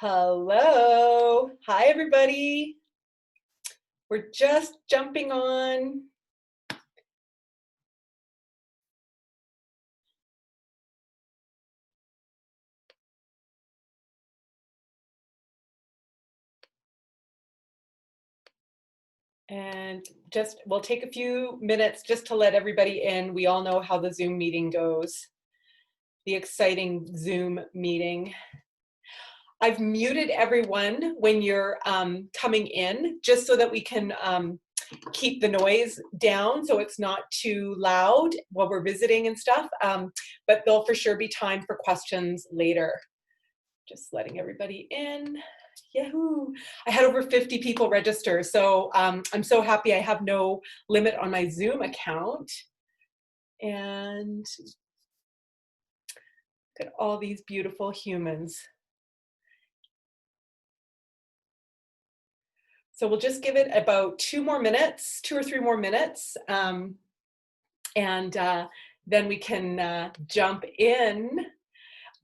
Hello. Hi, everybody. We're just jumping on. And we'll take a few minutes just to let everybody in. We all know how the Zoom meeting goes, the exciting Zoom meeting. I've muted everyone when you're coming in, just so that we can keep the noise down so it's not too loud while we're visiting and stuff. But there'll for sure be time for questions later. Just letting everybody in. Yahoo! I had over 50 people register, so I'm so happy I have no limit on my Zoom account. And look at all these beautiful humans. So we'll just give it about 2 or 3 more minutes, and then we can jump in.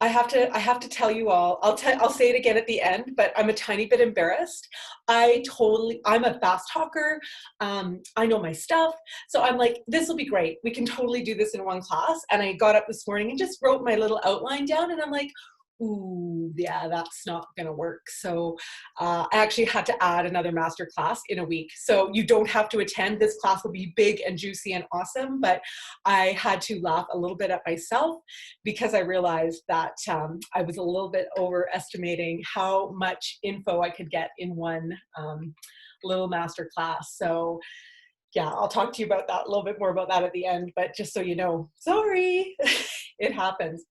I have to tell you all, I'll say it again at the end, but I'm a tiny bit embarrassed. I'm a fast talker. I know my stuff. So I'm like, this will be great. We can totally do this in one class. And I got up this morning and just wrote my little outline down, and I'm like, ooh, yeah, that's not gonna work. So I actually had to add another master class in a week. So you don't have to attend. This class will be big and juicy and awesome, but I had to laugh a little bit at myself because I realized that I was a little bit overestimating how much info I could get in one little master class. So yeah, I'll talk to you about that, a little bit more about that at the end, but just so you know, sorry, it happens.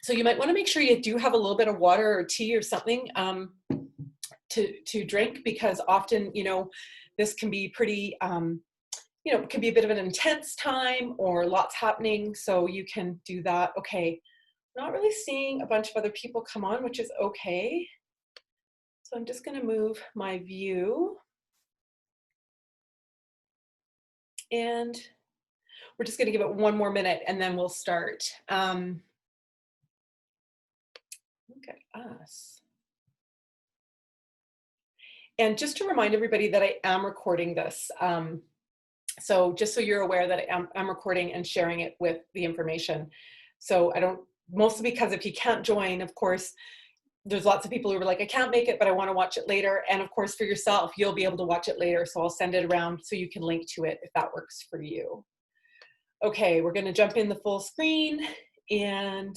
So you might want to make sure you do have a little bit of water or tea or something to drink, because often, this can be pretty, it can be a bit of an intense time or lots happening. So you can do that. Okay, not really seeing a bunch of other people come on, which is okay. So I'm just going to move my view. And we're just going to give it 1 more minute and then we'll start. Look at us. And just to remind everybody that I am recording this. So just so you're aware that I'm recording and sharing it with the information. So mostly because if you can't join, of course, there's lots of people who are like, I can't make it, but I want to watch it later. And of course, for yourself, you'll be able to watch it later. So I'll send it around so you can link to it if that works for you. Okay, we're going to jump in the full screen and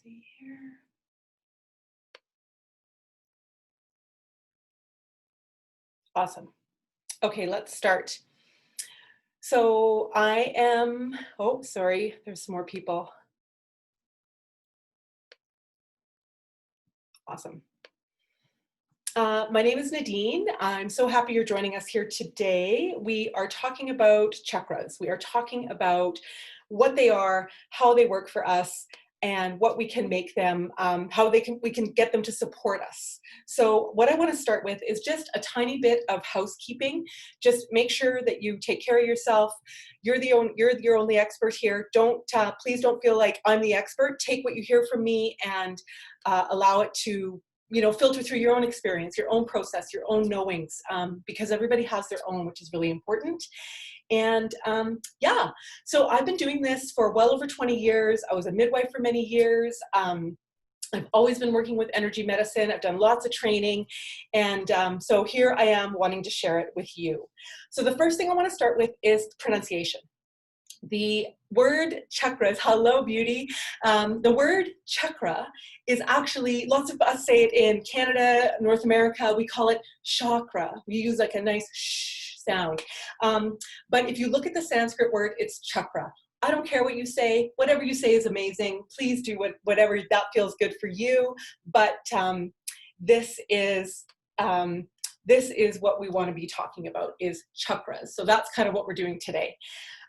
see here. Awesome. Okay, let's start. So I am, oh, sorry, there's some more people. Awesome. My name is Nadine. I'm so happy you're joining us here today. We are talking about chakras. We are talking about what they are, how they work for us, and what we can make them, how we can get them to support us. So what I want to start with is just a tiny bit of housekeeping. Just make sure that you take care of yourself. You're your only expert here. Please don't feel like I'm the expert. Take what you hear from me and allow it to filter through your own experience, your own process, your own knowings, because everybody has their own, which is really important. And yeah, so I've been doing this for well over 20 years. I was a midwife for many years. I've always been working with energy medicine. I've done lots of training. And so here I am wanting to share it with you. So the first thing I want to start with is pronunciation. The word chakras, hello beauty, the word chakra is actually, lots of us say it in Canada, North America, we call it chakra. We use like a nice sh sound. But if you look at the Sanskrit word, it's chakra. I don't care what you say, whatever you say is amazing. Please do whatever that feels good for you. But this is this is what we want to be talking about, is chakras. So that's kind of what we're doing today.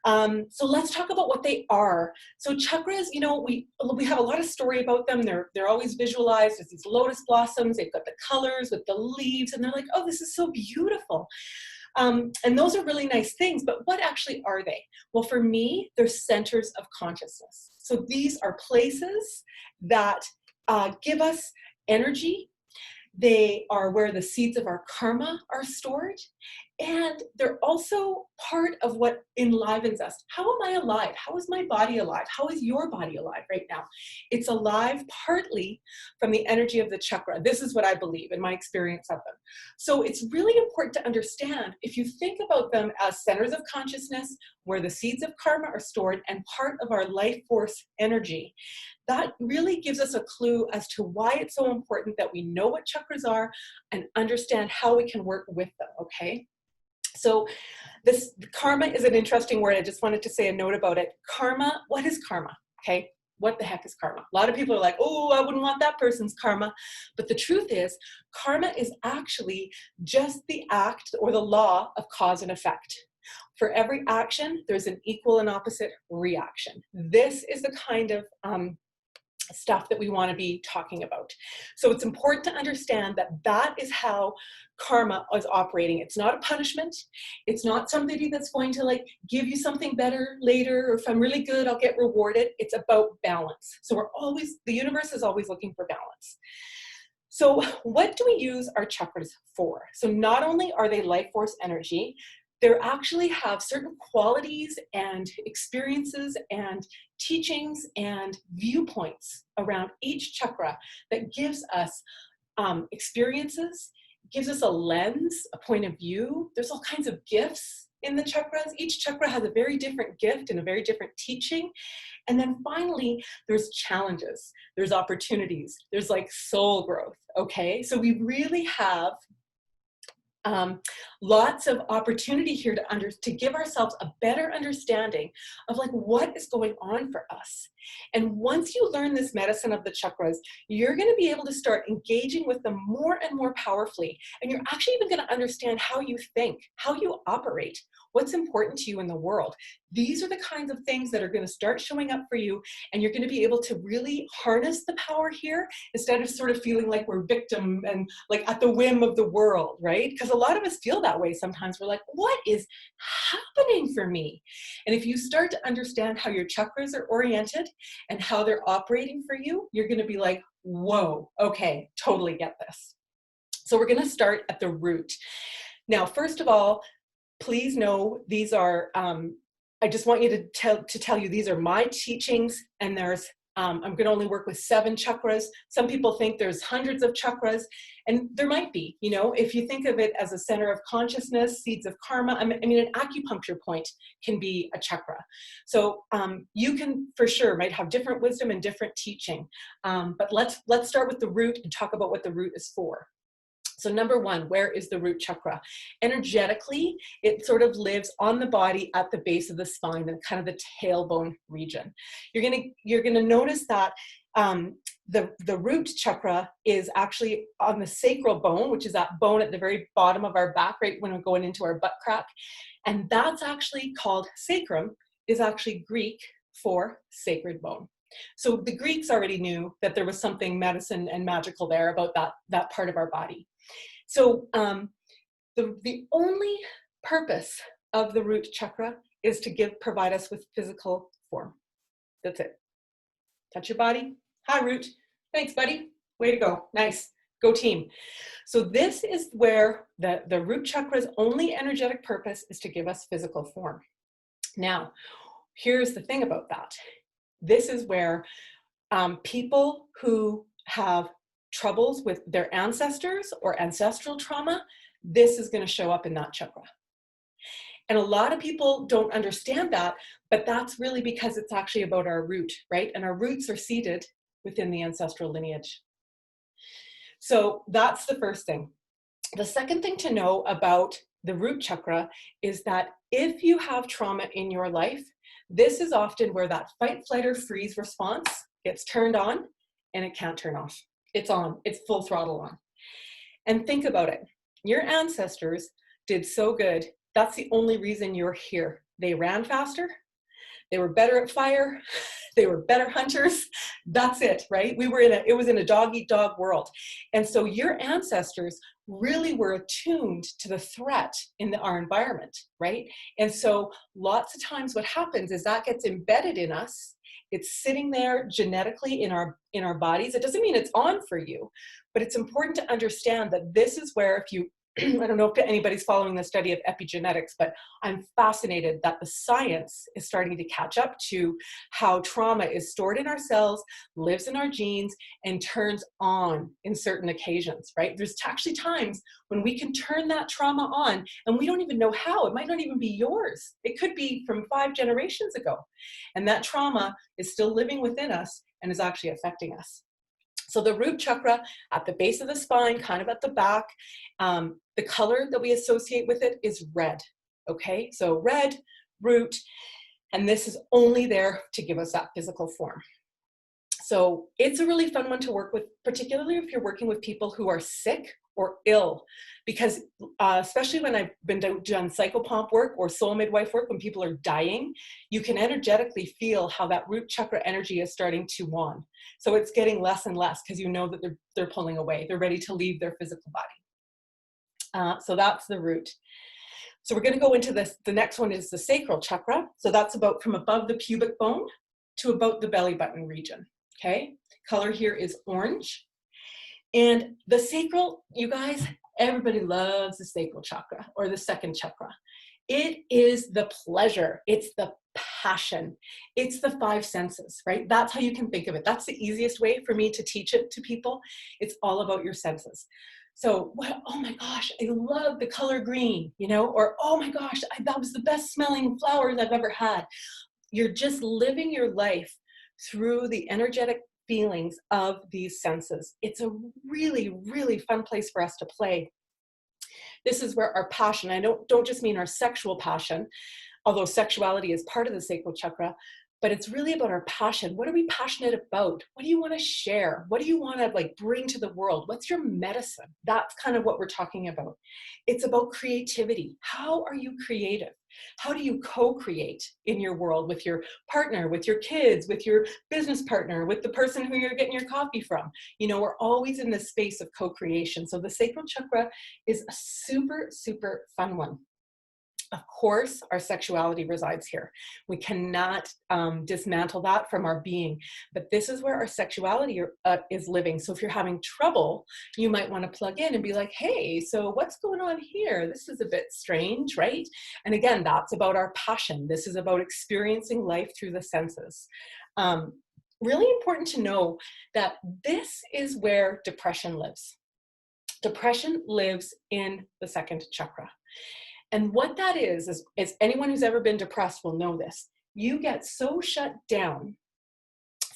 So let's talk about what they are. So chakras, you know, we have a lot of story about them. They're always visualized as these lotus blossoms. They've got the colors with the leaves, and they're like, oh, this is so beautiful. And those are really nice things, but what actually are they? Well, for me, they're centers of consciousness. So these are places that give us energy. They are where the seeds of our karma are stored. And they're also part of what enlivens us. How am I alive? How is my body alive? How is your body alive right now? It's alive partly from the energy of the chakra. This is what I believe in my experience of them. So it's really important to understand, if you think about them as centers of consciousness, where the seeds of karma are stored and part of our life force energy, that really gives us a clue as to why it's so important that we know what chakras are and understand how we can work with them, okay? So this karma is an interesting word. I just wanted to say a note about it. Karma, what is karma? Okay, what the heck is karma? A lot of people are like, oh, I wouldn't want that person's karma. But the truth is, karma is actually just the act or the law of cause and effect. For every action, there's an equal and opposite reaction. This is the kind of stuff that we want to be talking about. So it's important to understand that that is how karma is operating. It's not a punishment. It's not somebody that's going to like give you something better later, or if I'm really good, I'll get rewarded. It's about balance. So the universe is always looking for balance. So what do we use our chakras for? So not only are they life force energy, they actually have certain qualities and experiences and teachings and viewpoints around each chakra that gives us experiences, gives us a lens, a point of view. There's all kinds of gifts in the chakras. Each chakra has a very different gift and a very different teaching. And then finally, there's challenges, there's opportunities, there's like soul growth, okay? So we really have lots of opportunity here to give ourselves a better understanding of like what is going on for us. And once you learn this medicine of the chakras, you're going to be able to start engaging with them more and more powerfully. And you're actually even going to understand how you think, how you operate, what's important to you in the world. These are the kinds of things that are going to start showing up for you, and you're going to be able to really harness the power here instead of sort of feeling like we're victim and like at the whim of the world, right? Because a lot of us feel that way sometimes. We're like, what is happening for me? And if you start to understand how your chakras are oriented and how they're operating for you, you're going to be like, whoa, okay, totally get this. So we're going to start at the root. Now, first of all, please know these are, I just want you to tell you these are my teachings, and there's, I'm going to only work with 7 chakras. Some people think there's hundreds of chakras, and there might be, you know, if you think of it as a center of consciousness, seeds of karma. I mean, an acupuncture point can be a chakra. So you can, for sure, might have different wisdom and different teaching. But let's start with the root and talk about what the root is for. So number 1, where is the root chakra? Energetically, it sort of lives on the body at the base of the spine and kind of the tailbone region. You're gonna notice that the root chakra is actually on the sacral bone, which is that bone at the very bottom of our back, right when we're going into our butt crack. And that's actually called sacrum, is actually Greek for sacred bone. So the Greeks already knew that there was something medicine and magical there about that part of our body. So the only purpose of the root chakra is to provide us with physical form. That's it. Touch your body. Hi, root. Thanks, buddy. Way to go. Nice. Go team. So this is where the root chakra's only energetic purpose is to give us physical form. Now, here's the thing about that. This is where people who have troubles with their ancestors or ancestral trauma, this is going to show up in that chakra. And a lot of people don't understand that, but that's really because it's actually about our root, right? And our roots are seated within the ancestral lineage. So that's the first thing. The second thing to know about the root chakra is that if you have trauma in your life, this is often where that fight, flight, or freeze response gets turned on and it can't turn off. It's on, it's full throttle on. And think about it. Your ancestors did so good. That's the only reason you're here. They ran faster. They were better at fire. They were better hunters. That's it, right? It was in a dog eat dog world. And so your ancestors really were attuned to the threat in our environment, right? And so lots of times what happens is that gets embedded in us. It's sitting there genetically in our bodies. It doesn't mean it's on for you, but it's important to understand that this is where if you I don't know if anybody's following the study of epigenetics, but I'm fascinated that the science is starting to catch up to how trauma is stored in our cells, lives in our genes, and turns on in certain occasions, right? There's actually times when we can turn that trauma on and we don't even know how. It might not even be yours. It could be from 5 generations ago. And that trauma is still living within us and is actually affecting us. So the root chakra at the base of the spine, kind of at the back, the color that we associate with it is red, okay? So red, root, and this is only there to give us that physical form. So it's a really fun one to work with, particularly if you're working with people who are sick or ill, because especially when I've been done psychopomp work or soul midwife work, when people are dying, you can energetically feel how that root chakra energy is starting to wane. So it's getting less and less because you know that they're pulling away. They're ready to leave their physical body. So that's the root. So we're going to go into this. The next one is the sacral chakra. So that's about from above the pubic bone to about the belly button region. Okay. Color here is orange. And the sacral, you guys, everybody loves the sacral chakra or the second chakra. It is the pleasure. It's the passion. It's the 5 senses, right? That's how you can think of it. That's the easiest way for me to teach it to people. It's all about your senses. So, oh my gosh, I love the color green, or oh my gosh, that was the best smelling flowers I've ever had. You're just living your life through the energetic feelings of these senses. It's a really, really fun place for us to play. This is where our passion, I don't just mean our sexual passion, although sexuality is part of the sacral chakra, but it's really about our passion. What are we passionate about? What do you want to share? What do you want to bring to the world? What's your medicine? That's kind of what we're talking about. It's about creativity. How are you creative? How do you co-create in your world with your partner, with your kids, with your business partner, with the person who you're getting your coffee from? We're always in this space of co-creation. So the sacral chakra is a super, super fun one. Of course, our sexuality resides here. We cannot dismantle that from our being, but this is where our sexuality is living. So if you're having trouble, you might want to plug in and be like, hey, so what's going on here? This is a bit strange, right? And again, that's about our passion. This is about experiencing life through the senses. Really important to know that this is where depression lives. Depression lives in the second chakra. And what that is anyone who's ever been depressed will know this. You get so shut down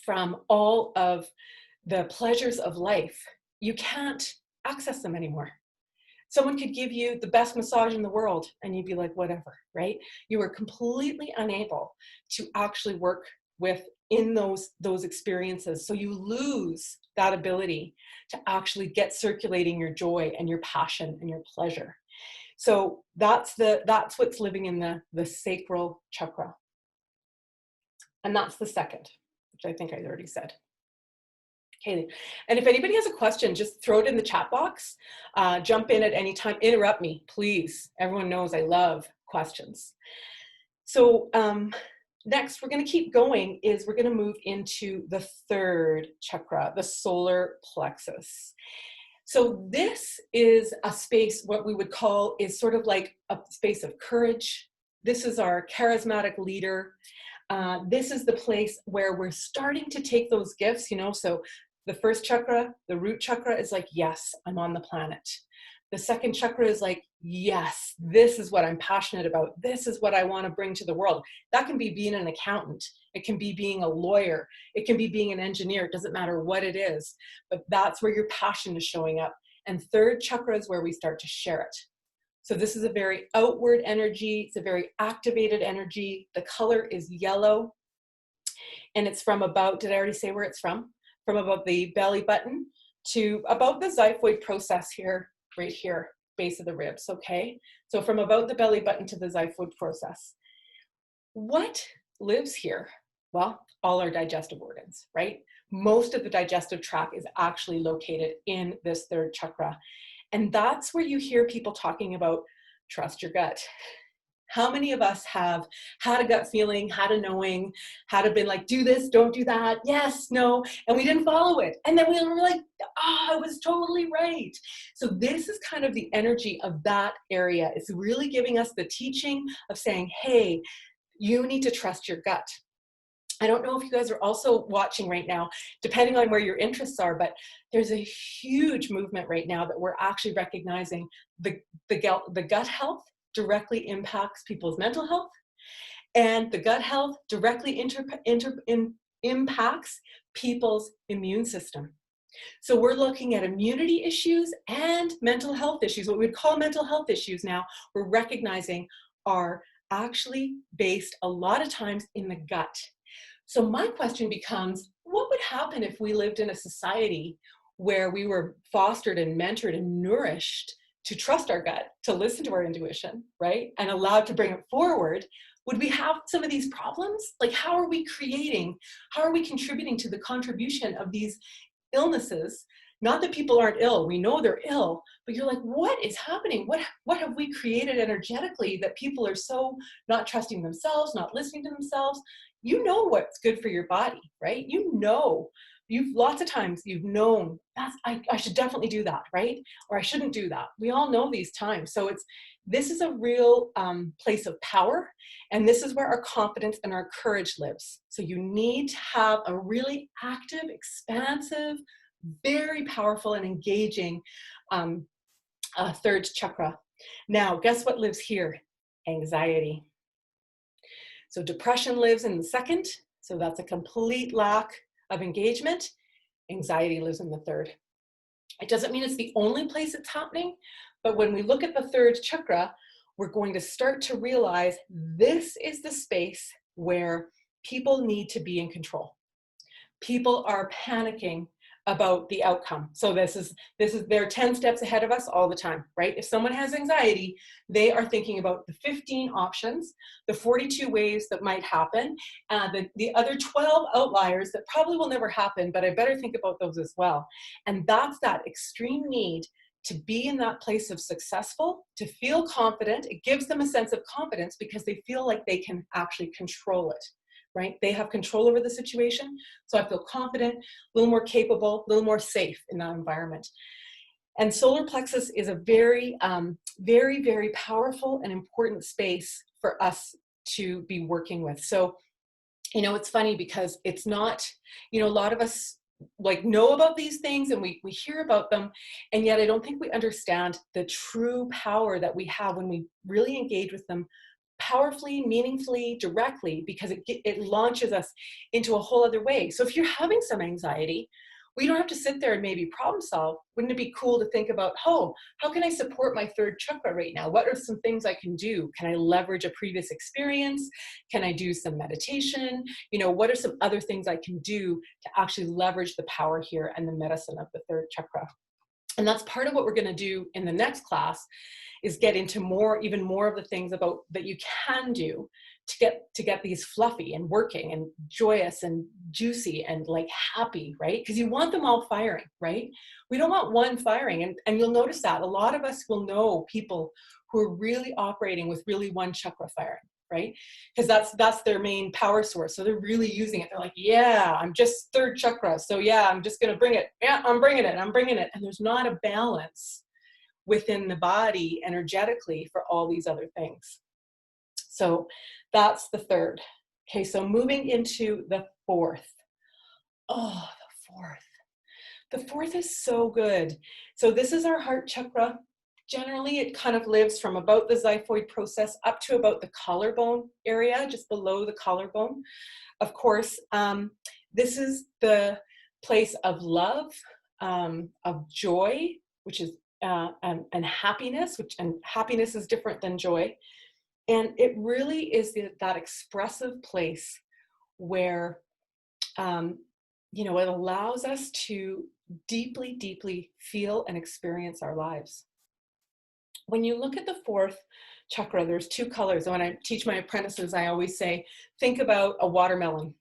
from all of the pleasures of life, you can't access them anymore. Someone could give you the best massage in the world and you'd be like, whatever, right? You are completely unable to actually work in those experiences. So you lose that ability to actually get circulating your joy and your passion and your pleasure. So that's what's living in the sacral chakra. And that's the second, which I think I already said. Okay, and if anybody has a question, just throw it in the chat box. Jump in at any time, interrupt me, please. Everyone knows I love questions. So next, we're gonna keep going, we're gonna move into the third chakra, the solar plexus. So this is a space, what we would call is sort of like a space of courage. This is our charismatic leader. This is the place where we're starting to take those gifts, so the first chakra, the root chakra is like, yes, I'm on the planet. The second chakra is like, yes, this is what I'm passionate about. This is what I want to bring to the world. That can be being an accountant. It can be being a lawyer. It can be being an engineer. It doesn't matter what it is, but that's where your passion is showing up. And third chakra is where we start to share it. So this is a very outward energy. It's a very activated energy. The color is yellow. And it's from about, did I already say where it's from? From about the belly button to about the xiphoid process here, right here. base of the ribs, okay? So from about the belly button to the xiphoid process. What lives here? Well, all our digestive organs, right? Most of the digestive tract is actually located in this third chakra. And that's where you hear people talking about trust your gut. How many of us have had a gut feeling, had a knowing, had a been like, do this, don't do that, yes, no, and we didn't follow it. And then we were like, I was totally right. So this is kind of the energy of that area. It's really giving us the teaching of saying, hey, you need to trust your gut. I don't know if you guys are also watching right now, depending on where your interests are, but there's a huge movement right now that we're actually recognizing the gut health directly impacts people's mental health, and the gut health directly impacts people's immune system. So we're looking at immunity issues and mental health issues. What we'd call mental health issues now, we're recognizing are actually based a lot of times in the gut. So my question becomes, what would happen if we lived in a society where we were fostered and mentored and nourished to trust our gut, to listen to our intuition, right? And allowed to bring it forward? Would we have some of these problems? Like, how are we contributing to the contribution of these illnesses? Not that people aren't ill, we know they're ill, but you're like, what is happening? What have we created energetically that people are so not trusting themselves, not listening to themselves? You know what's good for your body, right? You've lots of times you've known I should definitely do that, right? Or I shouldn't do that. We all know these times. So this is a real place of power, and this is where our confidence and our courage lives. So you need to have a really active, expansive, very powerful and engaging third chakra. Now, guess what lives here? Anxiety. So depression lives in the second, so that's a complete lack of engagement. Anxiety lives in the third. It doesn't mean it's the only place it's happening, but when we look at the third chakra, we're going to start to realize this is the space where people need to be in control. People are panicking about the outcome. So they're 10 steps ahead of us all the time, right? If someone has anxiety, they are thinking about the 15 options, the 42 ways that might happen, the other 12 outliers that probably will never happen, but I better think about those as well. And that's that extreme need to be in that place of successful, to feel confident. It gives them a sense of confidence because they feel like they can actually control it. Right? They have control over the situation. So I feel confident, a little more capable, a little more safe in that environment. And solar plexus is a very, very, very powerful and important space for us to be working with. So, it's funny because it's not, a lot of us know about these things and we hear about them. And yet I don't think we understand the true power that we have when we really engage with them powerfully, meaningfully, directly, because it launches us into a whole other way. So if you're having some anxiety, we don't have to sit there and maybe problem solve. Wouldn't it be cool to think about, how can I support my third chakra right now? What are some things I can do? Can I leverage a previous experience? Can I do some meditation? What are some other things I can do to actually leverage the power here and the medicine of the third chakra? And that's part of what we're going to do in the next class, is get into even more of the things about that you can do to get these fluffy and working and joyous and juicy and happy, right? Because you want them all firing, right? We don't want one firing. And you'll notice that a lot of us will know people who are really operating with really one chakra firing, right? Because that's their main power source. So they're really using it. They're like, yeah, I'm just third chakra. So yeah, I'm just going to bring it. Yeah, I'm bringing it. And there's not a balance within the body energetically for all these other things. So that's the third. Okay, so moving into the fourth. Oh, the fourth. The fourth is so good. So this is our heart chakra. Generally, it kind of lives from about the xiphoid process up to about the collarbone area, just below the collarbone. Of course, this is the place of love, of joy, which is and happiness, and happiness is different than joy. And it really is that expressive place where, it allows us to deeply, deeply feel and experience our lives. When you look at the fourth chakra, there's two colors. And when I teach my apprentices, I always say, think about a watermelon.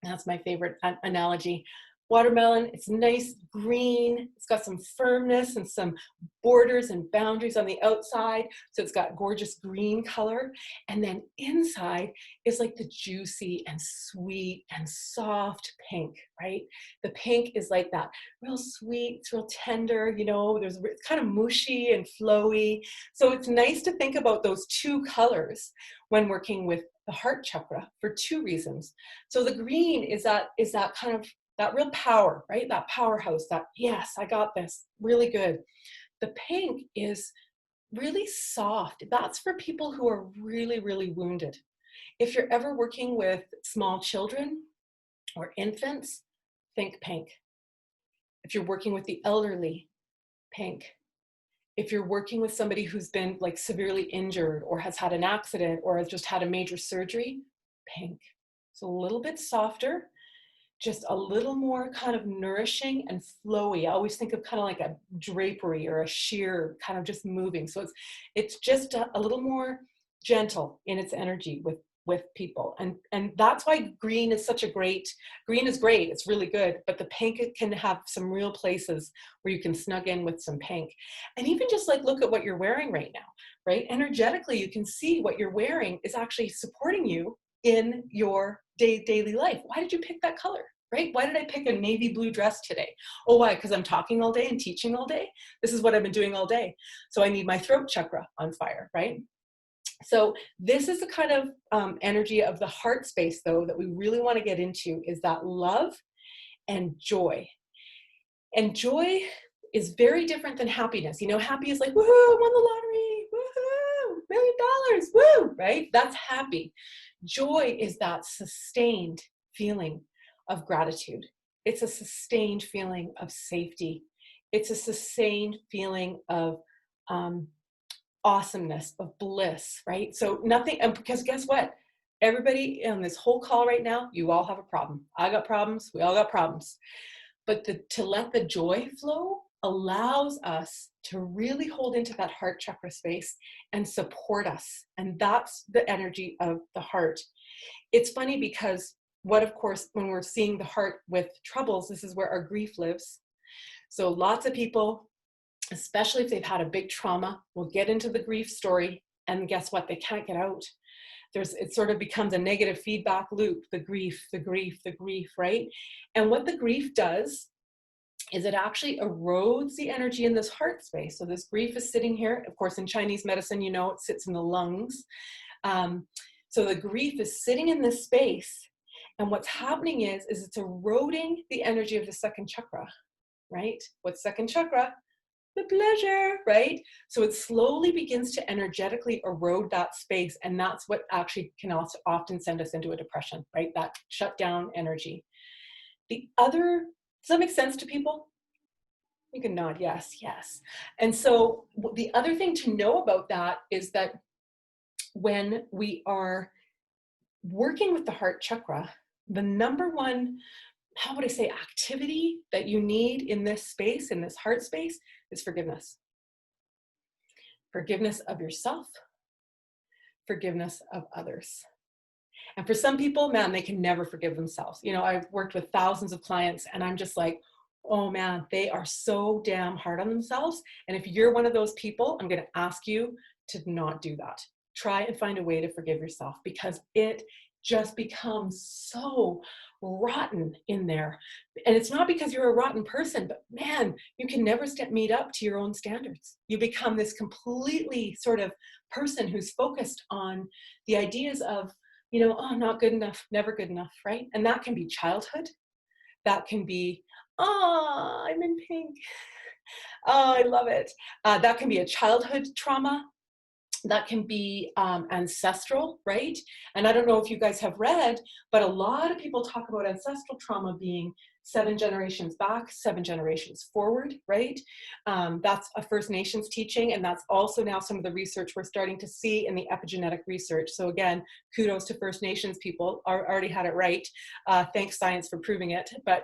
That's my favorite analogy. Watermelon, it's nice green. It's got some firmness and some borders and boundaries on the outside. So it's got gorgeous green color. And then inside is like the juicy and sweet and soft pink, right? The pink is like that real sweet, it's real tender, you know, it's kind of mushy and flowy. So it's nice to think about those two colors when working with the heart chakra for two reasons. So the green is that kind of that real power, right? That powerhouse, that, yes, I got this, really good. The pink is really soft. That's for people who are really, really wounded. If you're ever working with small children or infants, think pink. If you're working with the elderly, pink. If you're working with somebody who's been like severely injured or has had an accident or has just had a major surgery, pink. It's a little bit softer, just a little more kind of nourishing and flowy. I always think of kind of like a drapery or a sheer kind of just moving. So it's just a little more gentle in its energy with people. And that's why green is green is great. It's really good, but the pink can have some real places where you can snug in with some pink. And even just like look at what you're wearing right now, right? Energetically, you can see what you're wearing is actually supporting you in your daily life. Why did you pick that color, right? Why did I pick a navy blue dress today? Oh, why? Because I'm talking all day and teaching all day. This is what I've been doing all day. So I need my throat chakra on fire, right? So this is the kind of energy of the heart space, though, that we really want to get into, is that love and joy. And joy is very different than happiness. You know, happy is like, woohoo, won the lottery, woohoo, $1 million, woo, right? That's happy. Joy is that sustained feeling of gratitude. It's a sustained feeling of safety. It's a sustained feeling of awesomeness, of bliss, right? So nothing, and because guess what? Everybody on this whole call right now, you all have a problem. I got problems. We all got problems. But to let the joy flow allows us to really hold into that heart chakra space and support us. And that's the energy of the heart. It's funny because of course, when we're seeing the heart with troubles, this is where our grief lives. So lots of people, especially if they've had a big trauma, will get into the grief story, and guess what? They can't get out. It sort of becomes a negative feedback loop, the grief, right? And what the grief does is it actually erodes the energy in this heart space. So this grief is sitting here. Of course, in Chinese medicine, you know, it sits in the lungs. So the grief is sitting in this space. And what's happening is it's eroding the energy of the second chakra, right? What's second chakra? The pleasure, right? So it slowly begins to energetically erode that space. And that's what actually can also often send us into a depression, right? That shut down energy. Does that make sense to people? You can nod, yes, yes. And so the other thing to know about that is that when we are working with the heart chakra, the number one, how would I say, activity that you need in this space, in this heart space, is forgiveness. Forgiveness of yourself, forgiveness of others. And for some people, man, they can never forgive themselves. You know, I've worked with thousands of clients and I'm just like, oh man, they are so damn hard on themselves. And if you're one of those people, I'm going to ask you to not do that. Try and find a way to forgive yourself, because it just becomes so rotten in there. And it's not because you're a rotten person, but man, you can never meet up to your own standards. You become this completely sort of person who's focused on the ideas of, you know, oh, not good enough, never good enough, right? And that can be childhood. That can be, oh, I'm in pink. Oh, I love it. That can be a childhood trauma. That can be ancestral, right? And I don't know if you guys have read, but a lot of people talk about ancestral trauma being 7 generations back, 7 generations forward, right? That's a First Nations teaching, and that's also now some of the research we're starting to see in the epigenetic research. So again, kudos to First Nations people, already had it right. Thanks science for proving it. But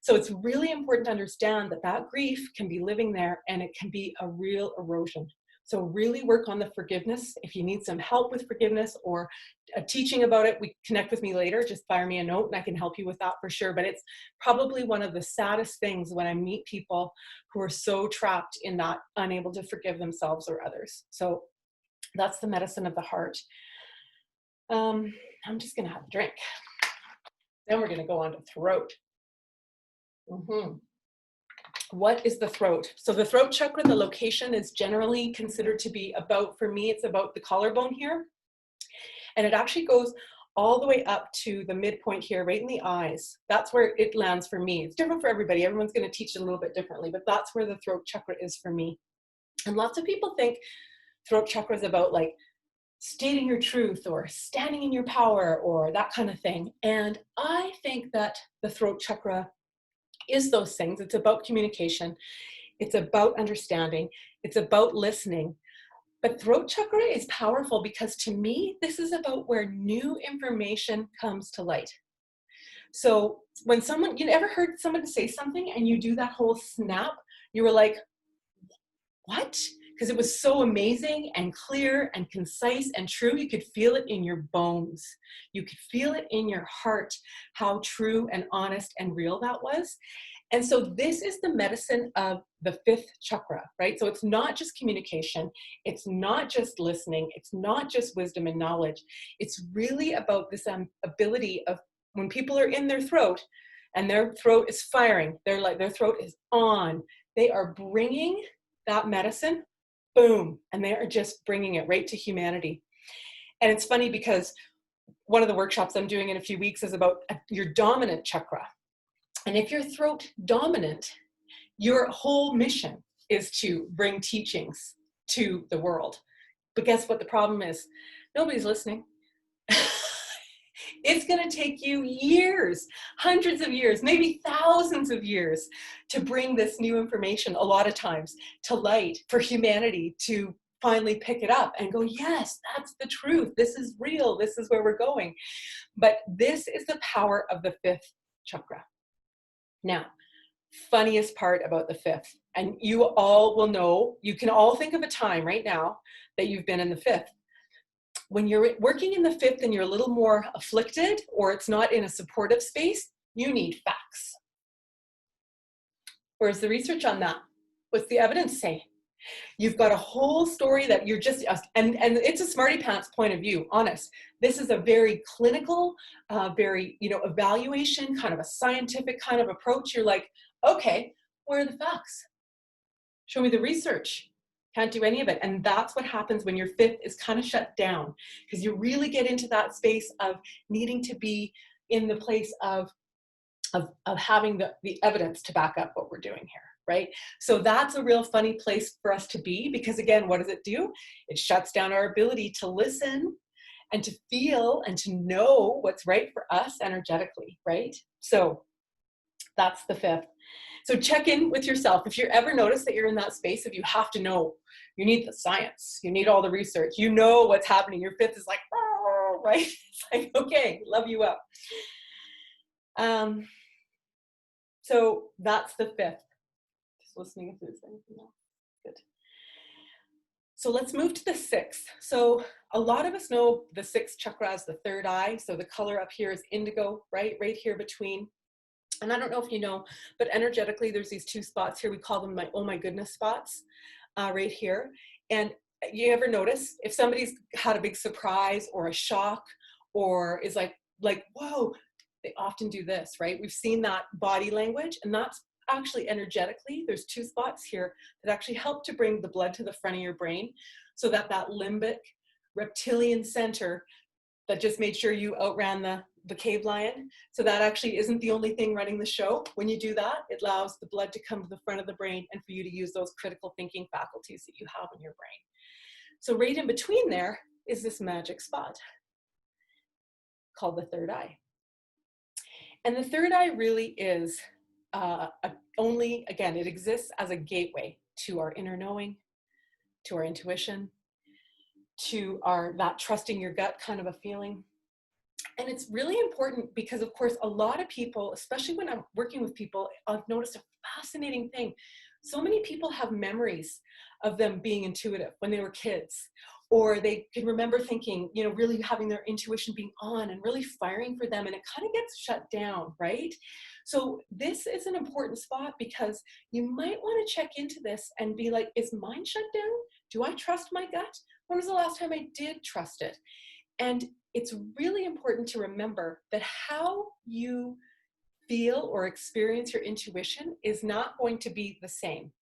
So it's really important to understand that that grief can be living there and it can be a real erosion. So really work on the forgiveness. If you need some help with forgiveness or a teaching about it, connect with me later. Just fire me a note and I can help you with that for sure. But it's probably one of the saddest things when I meet people who are so trapped in that, unable to forgive themselves or others. So that's the medicine of the heart. I'm just going to have a drink. Then we're going to go on to throat. What is the throat? So the throat chakra, the location is generally considered to be about, for me, it's about the collarbone here. And it actually goes all the way up to the midpoint here, right in the eyes. That's where it lands for me. It's different for everybody. Everyone's going to teach it a little bit differently, but that's where the throat chakra is for me. And lots of people think throat chakra is about like stating your truth or standing in your power or that kind of thing. And I think that the throat chakra is those things. It's about communication. It's about understanding. It's about listening. But throat chakra is powerful because to me, this is about where new information comes to light. So when someone, you ever heard someone say something and you do that whole snap, you were like, what? Because it was so amazing and clear and concise and true. You could feel it in your bones. You could feel it in your heart, how true and honest and real that was. And so this is the medicine of the fifth chakra, right? So it's not just communication. It's not just listening. It's not just wisdom and knowledge. It's really about this ability of when people are in their throat and their throat is firing, their throat is on, they are bringing that medicine, boom, and they are just bringing it right to humanity. And it's funny because one of the workshops I'm doing in a few weeks is about your dominant chakra. And if your throat dominant, your whole mission is to bring teachings to the world. But guess what the problem is? Nobody's listening. It's going to take you years, hundreds of years, maybe thousands of years to bring this new information, a lot of times, to light for humanity to finally pick it up and go, yes, that's the truth. This is real. This is where we're going. But this is the power of the fifth chakra. Now, funniest part about the fifth, and you all will know, you can all think of a time right now that you've been in the fifth. When you're working in the fifth and you're a little more afflicted or it's not in a supportive space, you need facts. Where's the research on that? What's the evidence say? You've got a whole story that you're just, and it's a smarty pants point of view, honest. This is a very clinical, very, evaluation, kind of a scientific kind of approach. You're like, okay, where are the facts? Show me the research. Can't do any of it. And that's what happens when your fifth is kind of shut down, because you really get into that space of needing to be in the place of having the evidence to back up what we're doing here, right? So that's a real funny place for us to be, because again, what does it do? It shuts down our ability to listen and to feel and to know what's right for us energetically, right? So that's the fifth. So check in with yourself. If you ever notice that you're in that space, if you have to know, you need the science, you need all the research, you know what's happening. Your fifth is like, oh, right? It's like, okay, love you up. So that's the fifth. Just listening if there's anything else. Good. So let's move to the sixth. So a lot of us know the sixth chakra as the third eye. So the color up here is indigo, right? Right here between. And I don't know if you know, but energetically, there's these two spots here. We call them my, oh my goodness spots, right here. And you ever notice if somebody's had a big surprise or a shock or is like, whoa, they often do this, right? We've seen that body language, and that's actually energetically, there's two spots here that actually help to bring the blood to the front of your brain so that that limbic reptilian center that just made sure you outran the cave lion. So that actually isn't the only thing running the show. When you do that, it allows the blood to come to the front of the brain and for you to use those critical thinking faculties that you have in your brain. So right in between there is this magic spot called the third eye. And the third eye really is only, again, it exists as a gateway to our inner knowing, to our intuition, to that trusting your gut kind of a feeling. And it's really important because, of course, a lot of people, especially when I'm working with people, I've noticed a fascinating thing. So many people have memories of them being intuitive when they were kids, or they can remember thinking, you know, really having their intuition being on and really firing for them, and it kind of gets shut down, right? So this is an important spot because you might want to check into this and be like, is mine shut down? Do I trust my gut? When was the last time I did trust it? And it's really important to remember that how you feel or experience your intuition is not going to be the same.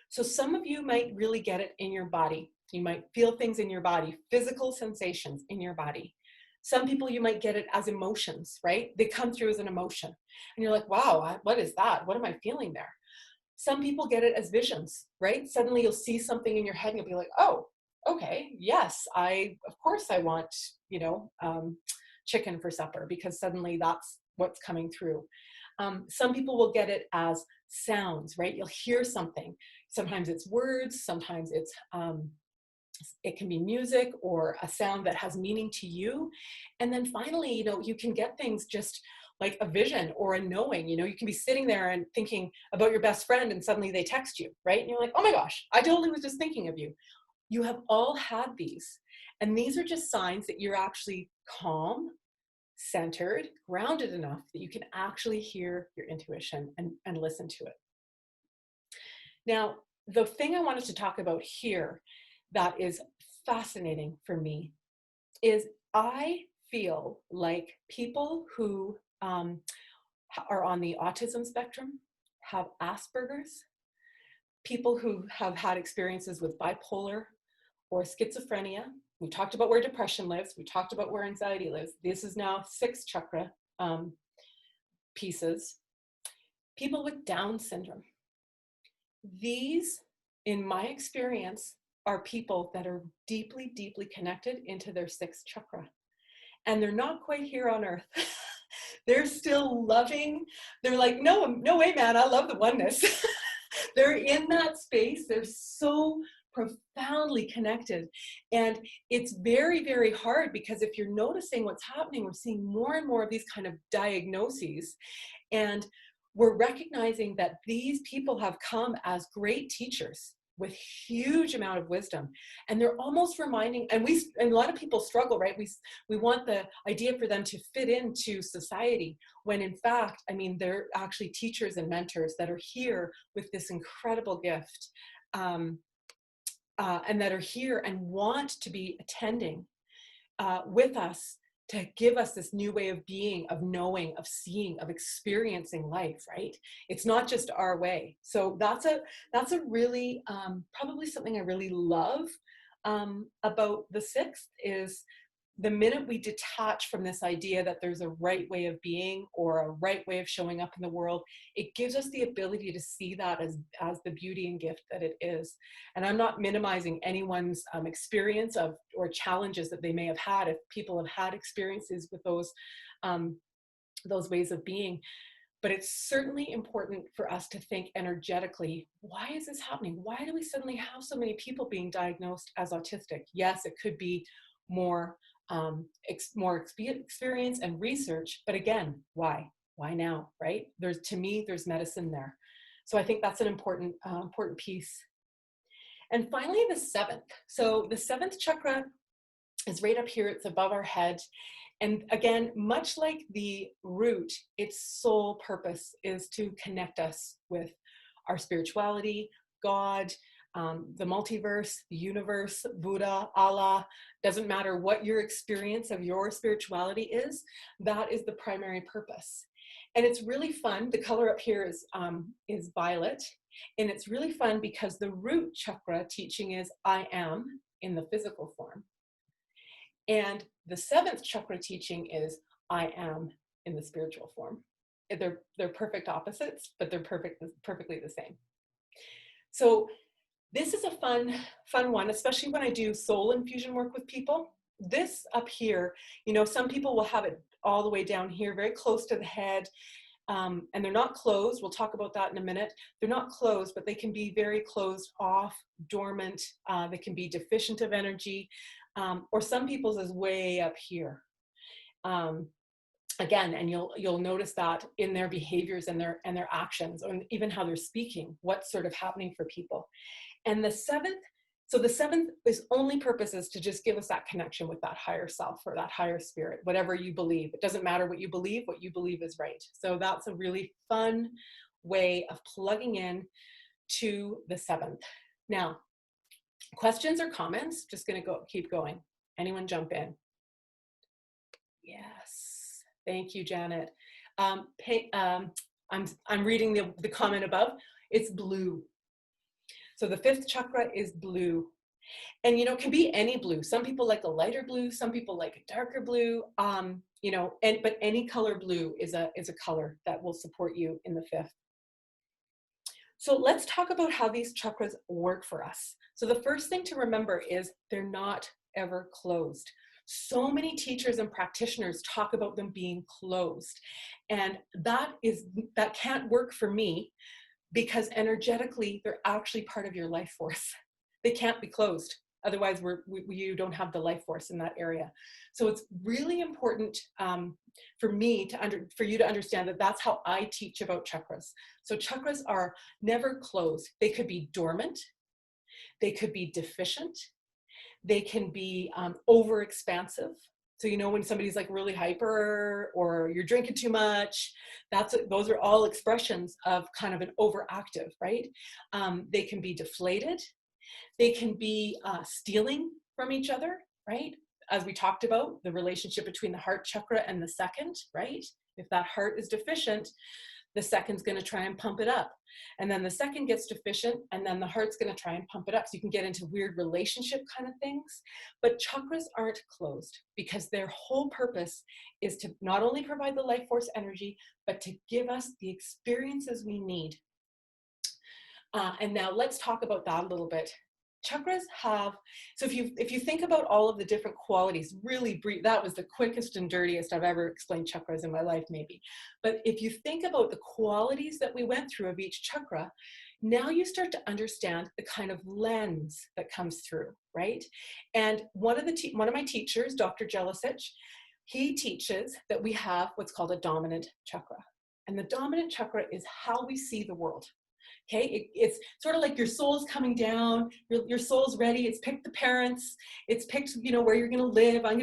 So some of you might really get it in your body. You might feel things in your body, physical sensations in your body. Some people, you might get it as emotions, right? They come through as an emotion. And you're like, wow, what is that? What am I feeling there? Some people get it as visions, right? Suddenly you'll see something in your head and you'll be like, oh, okay, yes, of course I want, you know, chicken for supper, because suddenly that's what's coming through. Some people will get it as sounds, right? You'll hear something. Sometimes it's words, sometimes it can be music or a sound that has meaning to you. And then finally, you know, you can get things just like a vision or a knowing. You know, you can be sitting there and thinking about your best friend and suddenly they text you, right? And you're like, oh my gosh, I totally was just thinking of you. You have all had these. And these are just signs that you're actually calm, centered, grounded enough that you can actually hear your intuition and listen to it. Now, the thing I wanted to talk about here that is fascinating for me is I feel like people who are on the autism spectrum, have Asperger's, people who have had experiences with bipolar or schizophrenia. We talked about where depression lives. We talked about where anxiety lives. This is now 6 chakra pieces. People with Down syndrome. These, in my experience, are people that are deeply, deeply connected into their 6th chakra. And they're not quite here on earth. They're still loving. They're like, no, no way, man, I love the oneness. They're in that space. They're so profoundly connected. And it's very, very hard because if you're noticing what's happening, we're seeing more and more of these kind of diagnoses. And we're recognizing that these people have come as great teachers with huge amount of wisdom, and they're almost reminding, and a lot of people struggle, right? We want the idea for them to fit into society, when in fact, I mean, they're actually teachers and mentors that are here with this incredible gift, and that are here and want to be attending with us to give us this new way of being, of knowing, of seeing, of experiencing life, right? It's not just our way. So that's a really, probably something I really love about the 6th is the minute we detach from this idea that there's a right way of being or a right way of showing up in the world, it gives us the ability to see that as the beauty and gift that it is. And I'm not minimizing anyone's experience of or challenges that they may have had if people have had experiences with those ways of being. But it's certainly important for us to think energetically, why is this happening? Why do we suddenly have so many people being diagnosed as autistic? Yes, it could be more experience and research, but again, why now, right? To me there's medicine there. So I think that's an important piece. And finally, the 7th. So the 7th chakra is right up here. It's above our head. And again, much like the root, its sole purpose is to connect us with our spirituality, God, the multiverse, the universe, Buddha, Allah. Doesn't matter what your experience of your spirituality is, that is the primary purpose. And it's really fun. The color up here is violet. And it's really fun because the root chakra teaching is I am in the physical form. And the 7th chakra teaching is I am in the spiritual form. They're perfect opposites, but they're perfectly the same. So this is a fun one, especially when I do soul infusion work with people. This up here, you know, some people will have it all the way down here, very close to the head, and they're not closed. We'll talk about that in a minute. They're not closed, but they can be very closed off, dormant. They can be deficient of energy, or some people's is way up here. Again, and you'll notice that in their behaviors and their actions, or even how they're speaking, what's sort of happening for people. And the seventh, so the seventh is only purpose is to just give us that connection with that higher self or that higher spirit, whatever you believe. It doesn't matter what you believe is right. So that's a really fun way of plugging in to the seventh. Now, questions or comments? Just gonna keep going. Anyone jump in? Yes, thank you, Janet. I'm reading the comment above. It's blue. So the fifth chakra is blue. And, it can be any blue. Some people like a lighter blue. Some people like a darker blue. But any color blue is a color that will support you in the fifth. So let's talk about how these chakras work for us. So the first thing to remember is they're not ever closed. So many teachers and practitioners talk about them being closed. And that can't work for me, because energetically, they're actually part of your life force. They can't be closed. Otherwise, you don't have the life force in that area. So it's really important for you to understand that that's how I teach about chakras. So chakras are never closed. They could be dormant. They could be deficient. They can be over-expansive. So, when somebody's like really hyper, or you're drinking too much, those are all expressions of kind of an overactive, right? They can be deflated. They can be stealing from each other, right? As we talked about, the relationship between the heart chakra and the second, right? If that heart is deficient, the second's going to try and pump it up. And then the second gets deficient, and then the heart's going to try and pump it up. So you can get into weird relationship kind of things. But chakras aren't closed, because their whole purpose is to not only provide the life force energy, but to give us the experiences we need. And now let's talk about that a little bit. Chakras have, so if you think about all of the different qualities, really brief, that was the quickest and dirtiest I've ever explained chakras in my life, maybe. But if you think about the qualities that we went through of each chakra, now you start to understand the kind of lens that comes through, right? And one of my teachers, Dr. Jelicic, he teaches that we have what's called a dominant chakra. And the dominant chakra is how we see the world. Okay, it's sort of like your soul's coming down, your soul's ready, it's picked the parents, it's picked, where you're going to live. I'm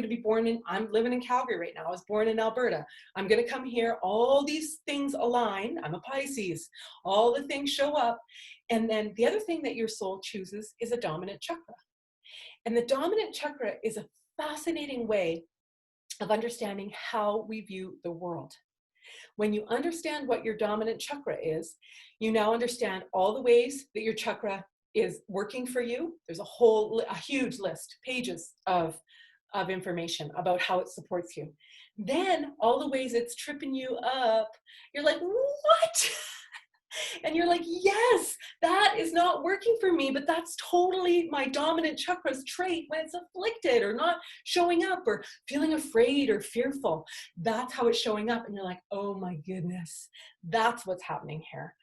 living in Calgary right now. I was born in Alberta. I'm going to come here. All these things align. I'm a Pisces. All the things show up. And then the other thing that your soul chooses is a dominant chakra. And the dominant chakra is a fascinating way of understanding how we view the world. When you understand what your dominant chakra is, you now understand all the ways that your chakra is working for you. There's a huge list, pages of information about how it supports you. Then all the ways it's tripping you up, you're like, what? And you're like, yes, that is not working for me, but that's totally my dominant chakra's trait when it's afflicted or not showing up or feeling afraid or fearful. That's how it's showing up. And you're like, oh my goodness, that's what's happening here.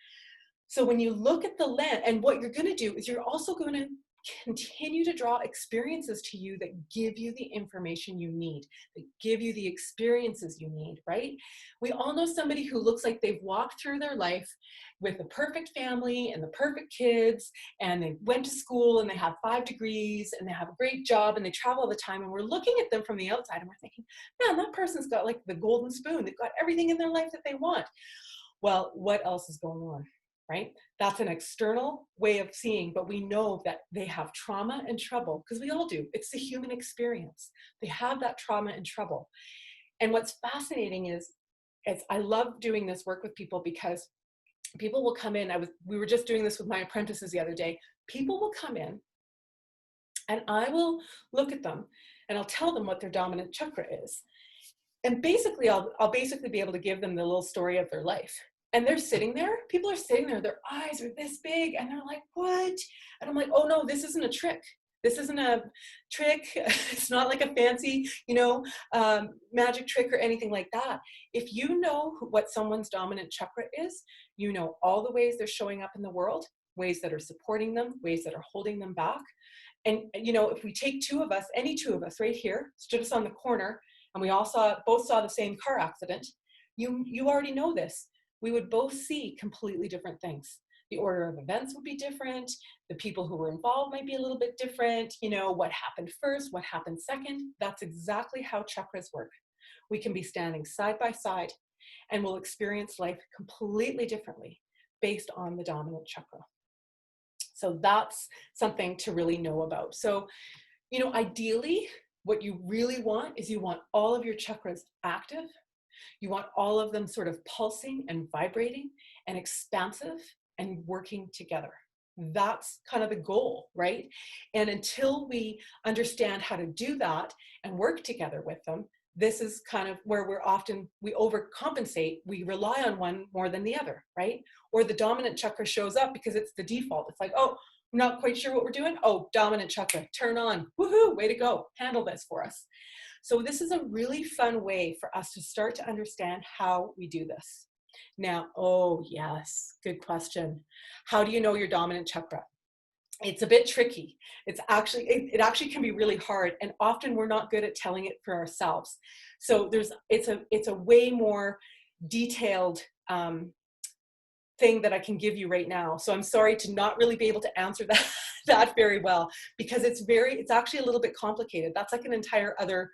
So when you look at the lens, and what you're going to do is you're also going to continue to draw experiences to you that give you the information you need, that give you the experiences you need, right? We all know somebody who looks like they've walked through their life with the perfect family and the perfect kids, and they went to school and they have 5 degrees and they have a great job and they travel all the time, and we're looking at them from the outside and we're thinking, man, that person's got like the golden spoon. They've got everything in their life that they want. Well, what else is going on? Right? That's an external way of seeing, but we know that they have trauma and trouble, because we all do. It's the human experience. They have that trauma and trouble. And what's fascinating is I love doing this work with people, because people will come in. We were just doing this with my apprentices the other day. People will come in and I will look at them and I'll tell them what their dominant chakra is. And basically, I'll basically be able to give them the little story of their life. And they're sitting there, people are sitting there, their eyes are this big, and they're like, what? And I'm like, oh no, this isn't a trick. This isn't a trick. It's not like a fancy, magic trick or anything like that. If you know what someone's dominant chakra is, you know all the ways they're showing up in the world, ways that are supporting them, ways that are holding them back. And, if we take any two of us right here, stood us on the corner, and we all both saw the same car accident, you already know this. We would both see completely different things. The order of events would be different. The people who were involved might be a little bit different. You know, what happened first, what happened second. That's exactly how chakras work. We can be standing side by side and we'll experience life completely differently based on the dominant chakra. So that's something to really know about. So, you know, ideally, what you really want is you want all of your chakras active. You want all of them sort of pulsing and vibrating and expansive and working together. That's kind of the goal, right? And until we understand how to do that and work together with them, this is kind of where we overcompensate. We rely on one more than the other, right? Or the dominant chakra shows up because it's the default. It's like, oh, I'm not quite sure what we're doing. Oh, dominant chakra, turn on. Woohoo, way to go. Handle this for us. So this is a really fun way for us to start to understand how we do this. Now, oh yes, good question. How do you know your dominant chakra? It's a bit tricky. It actually can be really hard, and often we're not good at telling it for ourselves. So it's a way more detailed thing that I can give you right now. So I'm sorry to not really be able to answer that very well, because it's actually a little bit complicated. That's like an entire other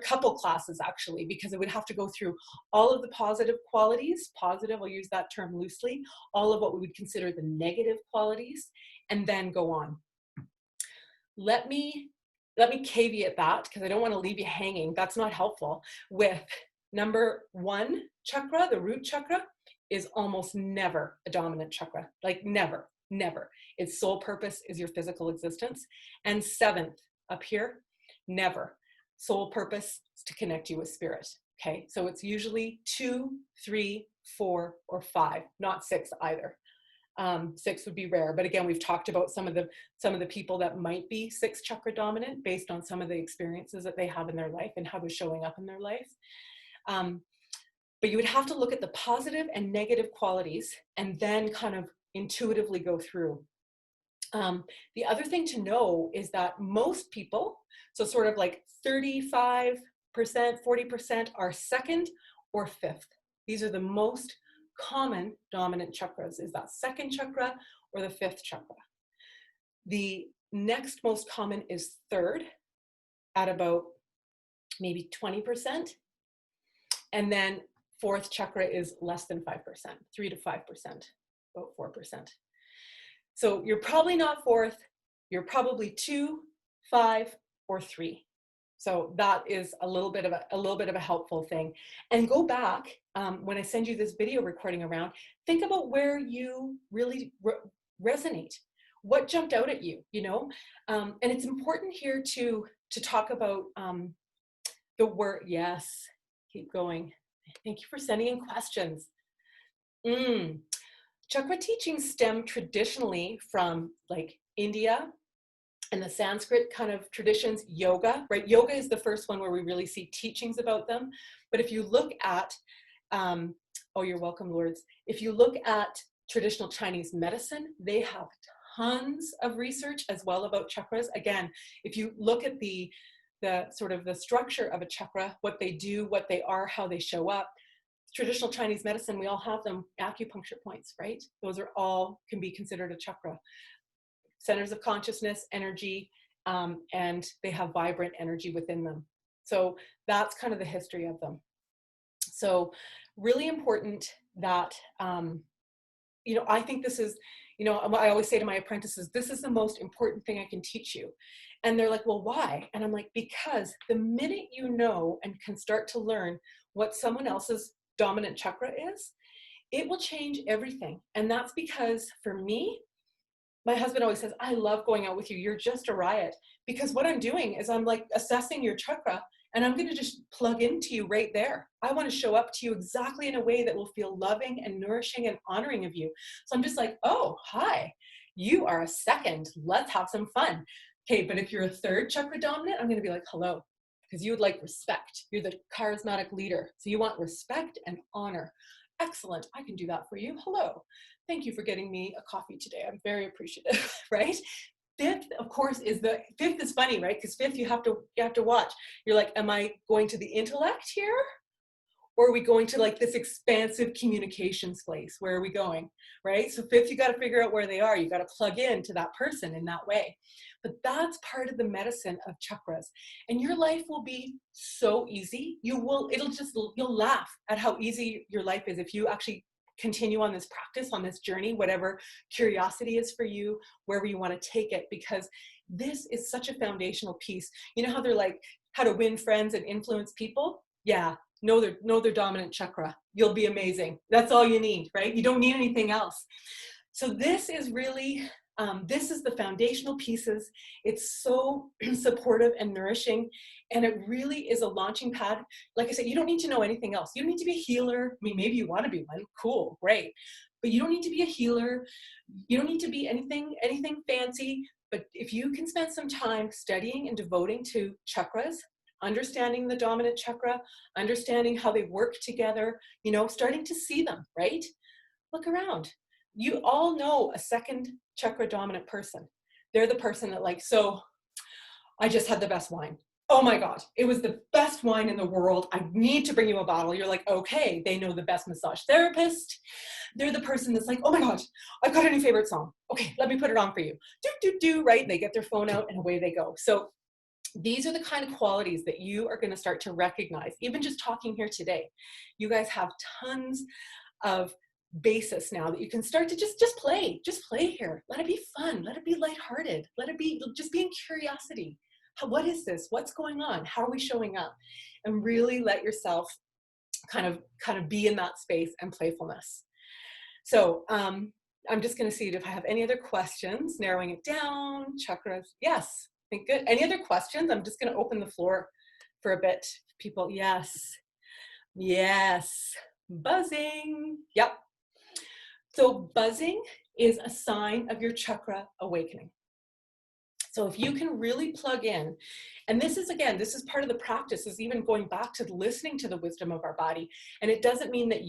couple classes actually, because it would have to go through all of the positive qualities, positive, I'll use that term loosely, all of what we would consider the negative qualities, and then go on. Let me caveat that, because I don't want to leave you hanging. That's not helpful. With number 1 chakra, the root chakra, is almost never a dominant chakra. Like never. Its sole purpose is your physical existence. And 7th up here, never. Sole purpose is to connect you with spirit. Okay, so it's usually 2, 3, 4, or 5, not 6 either. 6 would be rare, but again, we've talked about some of the people that might be 6 chakra dominant based on some of the experiences that they have in their life and how they're showing up in their life. But you would have to look at the positive and negative qualities and then kind of intuitively go through. The other thing to know is that most people, so sort of like 35%, 40% are 2nd or 5th. These are the most common dominant chakras, is that 2nd chakra or the 5th chakra. The next most common is 3rd at about maybe 20%. And then 4th chakra is less than 5%, 3 to 5%, about 4%. So you're probably not 4th, you're probably 2, 5, or 3. So that is a little bit of a helpful thing. And go back when I send you this video recording around, think about where you really resonate. What jumped out at you, you know? And it's important here to talk about the word. Yes, keep going. Thank you for sending in questions. Chakra teachings stem traditionally from like India and the Sanskrit kind of traditions, yoga, right? Yoga is the first one where we really see teachings about them. But if you look at, oh, you're welcome, Lourdes. If you look at traditional Chinese medicine, they have tons of research as well about chakras. Again, if you look at the sort of the structure of a chakra, what they do, what they are, how they show up, traditional Chinese medicine, we all have them, acupuncture points, right? Those are all can be considered a chakra. Centers of consciousness, energy, and they have vibrant energy within them. So that's kind of the history of them. So really important that, you know, I think this is, you know, I always say to my apprentices, this is the most important thing I can teach you. And they're like, well, why? And I'm like, because the minute you know and can start to learn what someone else's dominant chakra is, it will change everything. And that's because for me, my husband always says, I love going out with you. You're just a riot. Because what I'm doing is I'm like assessing your chakra and I'm going to just plug into you right there. I want to show up to you exactly in a way that will feel loving and nourishing and honoring of you. So I'm just like, oh, hi, you are a 2nd. Let's have some fun. Okay, but if you're a 3rd chakra dominant, I'm going to be like, hello, because you would like respect. You're the charismatic leader. So you want respect and honor. Excellent, I can do that for you. Hello. Thank you for getting me a coffee today. I'm very appreciative, right? Fifth, of course, fifth is funny, right? Because fifth, you have to watch. You're like, am I going to the intellect here? Or are we going to like this expansive communications place? Where are we going, right? So fifth, you got to figure out where they are. You got to plug in to that person in that way. But that's part of the medicine of chakras. And your life will be so easy. You'll laugh at how easy your life is if you actually continue on this practice, on this journey, whatever curiosity is for you, wherever you want to take it, because this is such a foundational piece. You know how they're like, how to win friends and influence people? Yeah, know their dominant chakra. You'll be amazing. That's all you need, right? You don't need anything else. So this is really, this is the foundational pieces. It's so supportive and nourishing. And it really is a launching pad. Like I said, you don't need to know anything else. You don't need to be a healer. I mean, maybe you want to be one. Cool, great. But you don't need to be a healer. You don't need to be anything fancy. But if you can spend some time studying and devoting to chakras, understanding the dominant chakra, understanding how they work together, starting to see them, right? Look around. You all know a second chakra dominant person. They're the person that like, so I just had the best wine. Oh my God, it was the best wine in the world. I need to bring you a bottle. You're like, okay, they know the best massage therapist. They're the person that's like, oh my God, I've got a new favorite song. Okay, let me put it on for you. Right? They get their phone out and away they go. So these are the kind of qualities that you are going to start to recognize, even just talking here today. You guys have tons of basis now that you can start to just play here. Let it be fun. Let it be lighthearted. Let it be just be in curiosity. What is this? What's going on? How are we showing up? And really let yourself kind of be in that space and playfulness. So I'm just going to see if I have any other questions, narrowing it down, chakras. Yes. Good. Any other questions? I'm just going to open the floor for a bit. People, yes. Buzzing. Yep. So buzzing is a sign of your chakra awakening. So if you can really plug in, and this is part of the practice, is even going back to listening to the wisdom of our body. And it doesn't mean that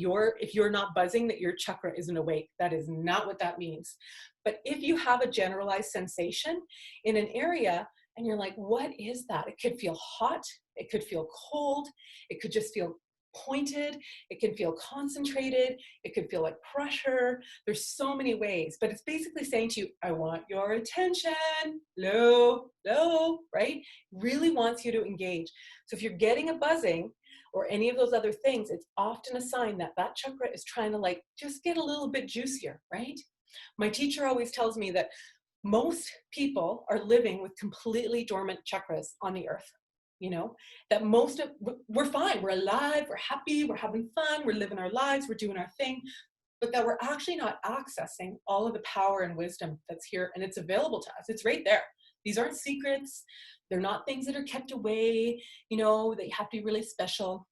if you're not buzzing, that your chakra isn't awake. That is not what that means. But if you have a generalized sensation in an area and you're like, what is that? It could feel hot. It could feel cold. It could just feel pointed. It can feel concentrated. It could feel like pressure. There's so many ways, but it's basically saying to you, I want your attention. Low, right? Really wants you to engage. So if you're getting a buzzing or any of those other things, it's often a sign that that chakra is trying to like just get a little bit juicier, right? My teacher always tells me that most people are living with completely dormant chakras on the earth. That we're fine, we're alive, we're happy, we're having fun, we're living our lives, we're doing our thing, but that we're actually not accessing all of the power and wisdom that's here, and it's available to us. It's right there. These aren't secrets. They're not things that are kept away, they have to be really special.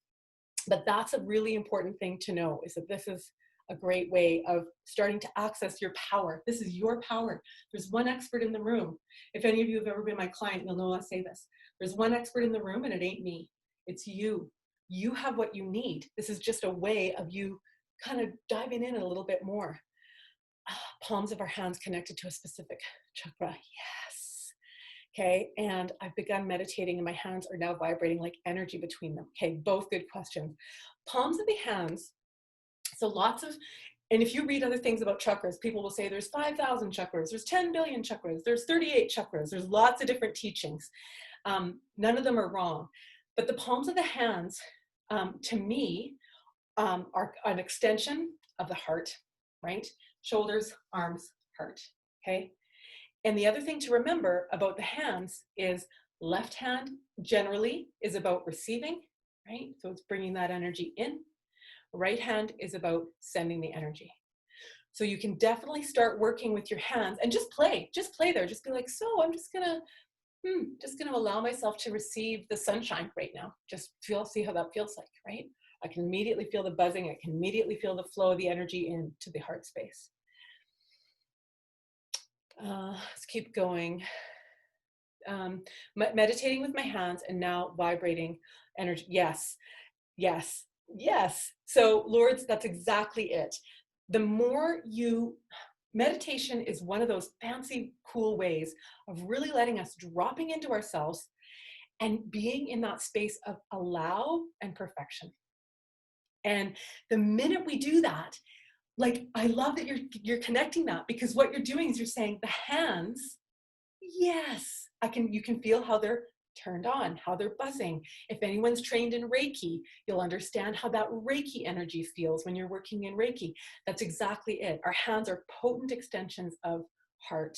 But that's a really important thing to know, is that this is a great way of starting to access your power. This is your power. There's one expert in the room. If any of you have ever been my client, you'll know I say this. There's one expert in the room, and it ain't me. It's you. You have what you need. This is just a way of you kind of diving in a little bit more. Palms of our hands connected to a specific chakra. Yes. Okay. And I've begun meditating, and my hands are now vibrating like energy between them. Okay. Both good questions. Palms of the hands. So and if you read other things about chakras, people will say there's 5,000 chakras, there's 10 billion chakras, there's 38 chakras, there's lots of different teachings. None of them are wrong. But the palms of the hands, to me, are an extension of the heart, right? Shoulders, arms, heart, okay? And the other thing to remember about the hands is left hand generally is about receiving, right? So it's bringing that energy in. Right hand is about sending the energy. So you can definitely start working with your hands and just play there. Just be like, so I'm just gonna allow myself to receive the sunshine right now. Just see how that feels like, right? I can immediately feel the buzzing. I can immediately feel the flow of the energy into the heart space. Let's keep going. Meditating with my hands and now vibrating energy. Yes. So Lords, that's exactly it. The more you Meditation is one of those fancy, cool ways of really letting us dropping into ourselves and being in that space of allow and perfection. And the minute we do that, like, I love that you're connecting that, because what you're doing is you're saying the hands, yes, you can feel how they're turned on, how they're buzzing. If anyone's trained in Reiki, you'll understand how that Reiki energy feels when you're working in Reiki. That's exactly it. Our hands are potent extensions of heart.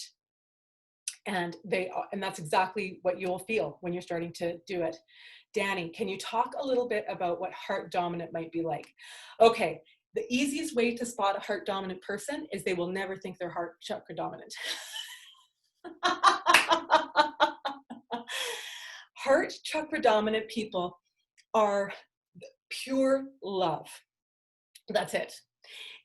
And that's exactly what you'll feel when you're starting to do it. Danny, can you talk a little bit about what heart dominant might be like? Okay, the easiest way to spot a heart dominant person is they will never think they're heart chakra dominant. Heart chakra dominant people are pure love. That's it.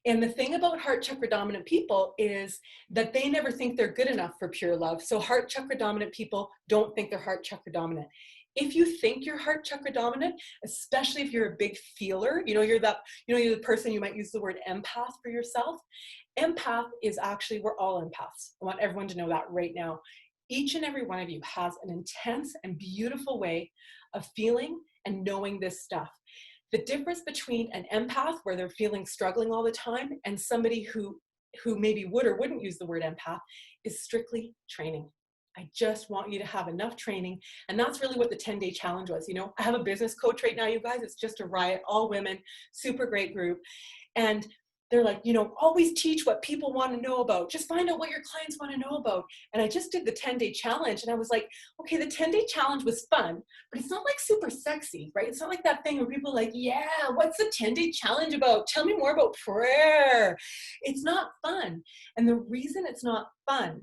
And the thing about heart chakra dominant people is that they never think they're good enough for pure love. So heart chakra dominant people don't think they're heart chakra dominant. If you think you're heart chakra dominant, especially if you're a big feeler, you're the person, you might use the word empath for yourself. Empath is actually, we're all empaths. I want everyone to know that right now. Each and every one of you has an intense and beautiful way of feeling and knowing this stuff. The difference between an empath, where they're feeling struggling all the time, and somebody who maybe would or wouldn't use the word empath, is strictly training. I just want you to have enough training. And that's really what the 10-day challenge was. I have a business coach right now, you guys. It's just a riot, all women, super great group. And they're like, always teach what people want to know about. Just find out what your clients want to know about. And I just did the 10-day challenge, and I was like, okay, the 10-day challenge was fun, but it's not like super sexy, right? It's not like that thing where people are like, yeah, what's the 10-day challenge about? Tell me more about prayer. It's not fun. And the reason it's not fun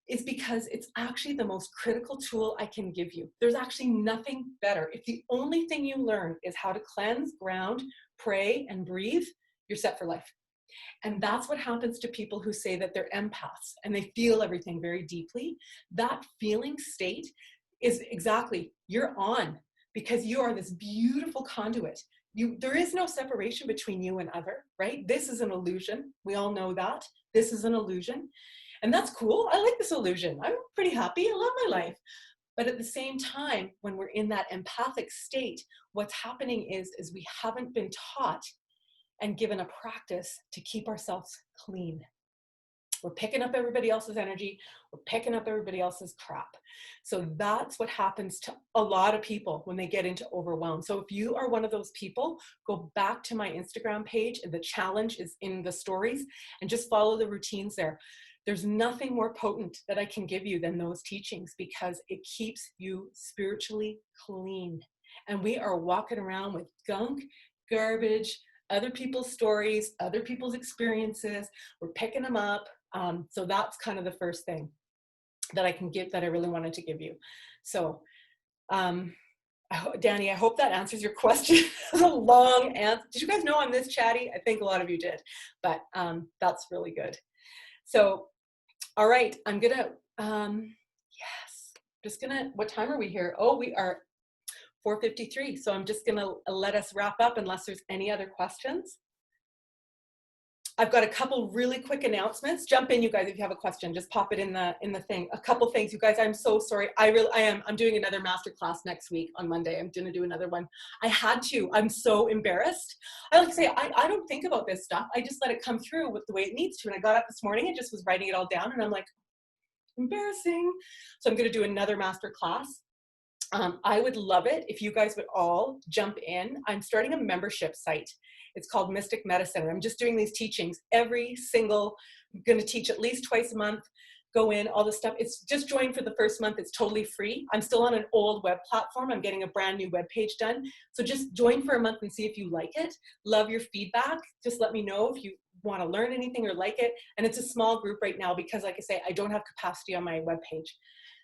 is because it's actually the most critical tool I can give you. There's actually nothing better. If the only thing you learn is how to cleanse, ground, pray, and breathe, you're set for life. And that's what happens to people who say that they're empaths and they feel everything very deeply. That feeling state is exactly, you're on, because you are this beautiful conduit. There is no separation between you and other, right? This is an illusion. We all know that. This is an illusion. And that's cool. I like this illusion. I'm pretty happy. I love my life. But at the same time, when we're in that empathic state, what's happening is we haven't been taught and given a practice to keep ourselves clean. We're picking up everybody else's energy. We're picking up everybody else's crap. So that's what happens to a lot of people when they get into overwhelm. So if you are one of those people, go back to my Instagram page, and the challenge is in the stories, and just follow the routines there. There's nothing more potent that I can give you than those teachings, because it keeps you spiritually clean. And we are walking around with gunk, garbage, other people's stories, other people's experiences. We're picking them up. So that's kind of the first thing that I can give, that I really wanted to give you. So, Danny, I hope that answers your question. It's a long answer. Did you guys know I'm this chatty? I think a lot of you did, but that's really good. So, all right, I'm gonna, what time are we here? Oh, we are 4:53. So I'm just gonna let us wrap up unless there's any other questions. I've got a couple really quick announcements. Jump in, you guys, if you have a question. Just pop it in the thing. A couple things, you guys. I'm so sorry. I'm doing another masterclass next week on Monday. I'm gonna do another one. I had to. I'm so embarrassed. I like to say I don't think about this stuff. I just let it come through with the way it needs to. And I got up this morning and just was writing it all down, and I'm like, embarrassing. So I'm gonna do another masterclass. I would love it if you guys would all jump in. I'm starting a membership site. It's called Mystic Medicine. I'm just doing these teachings I'm going to teach at least twice a month, go in, all this stuff. It's just join for the first month. It's totally free. I'm still on an old web platform. I'm getting a brand new web page done. So just join for a month and see if you like it. Love your feedback. Just let me know if you want to learn anything or like it. And it's a small group right now because, like I say, I don't have capacity on my web page.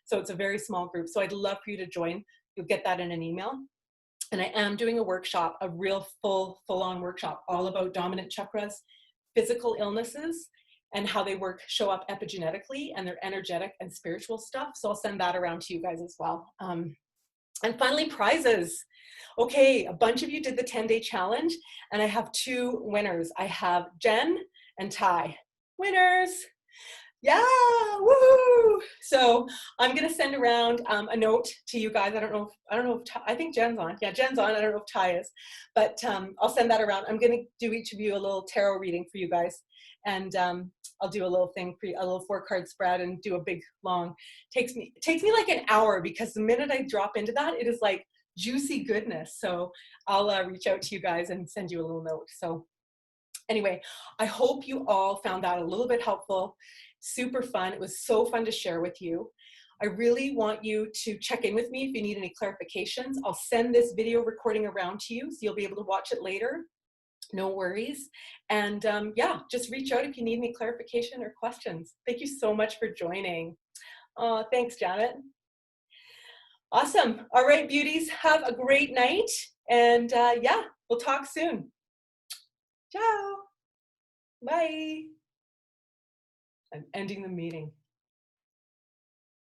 So it's a very small group. So I'd love for you to join. You'll get that in an email. And I am doing a workshop, a real full-on workshop, all about dominant chakras, physical illnesses, and how they show up epigenetically, and their energetic and spiritual stuff. So I'll send that around to you guys as well. And finally, prizes. Okay, a bunch of you did the 10-day challenge, and I have 2 winners. I have Jen and Ty. Winners. Yeah, woohoo! So I'm gonna send around a note to you guys. I don't know if I think Jen's on. Yeah, Jen's on. I don't know if Ty is, but I'll send that around. I'm gonna do each of you a little tarot reading for you guys, and I'll do a little thing for you, a little 4-card spread, and do a big long. Takes me like an hour because the minute I drop into that, it is like juicy goodness. So I'll reach out to you guys and send you a little note. So anyway, I hope you all found that a little bit helpful. Super fun. It was so fun to share with you. I really want you to check in with me if you need any clarifications. I'll send this video recording around to you so you'll be able to watch it later. No worries. And yeah, just reach out if you need any clarification or questions. Thank you so much for joining. Thanks, Janet. Awesome. All right, beauties, have a great night. And yeah, we'll talk soon. Ciao. Bye. I'm ending the meeting.